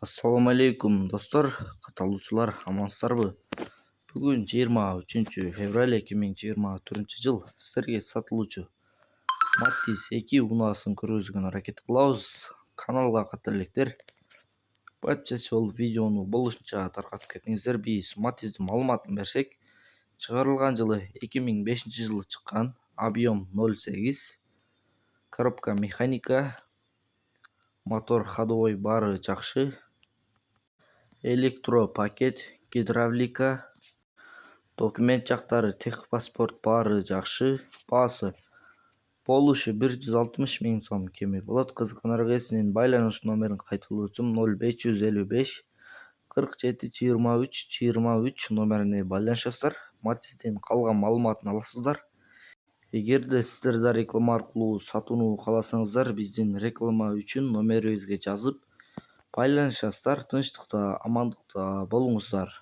Assalamu alaikum dostlar, катталуучулар, амансыздарбы? Бүгүн 23 февраль 2024 жыл. Сіздерге сатылуучу Matiz 2 унаасын көргөзүүгө аракет кылабыз. Каналга катар электер. Подписчик болуп видеону болушунча таркатып кетиңиздер. Биз Matiz'дин маалыматын берсек, чыгарылган жылы 2005-жылы чыккан, объем 0.8, коробка механика, мотор ходовой баары жакшы. Электропакет, гидравлика, документ жактары, техпаспорт баары жакшы. Баасы болушу 160 000 сом кеми болот. Кызыккандарга эсинин байланыш номерин кайталоочум 0555 47 23 23 номерине байланышасыздар. Матиздин калган маалыматын аласыздар. Эгерде сиздер да реклама аркылуу сатууну кааласаңыздар, биздин реклама үчүн номерибизге жазып байланышасыздар. Тынчтыкта, амандыкта болуңуздар.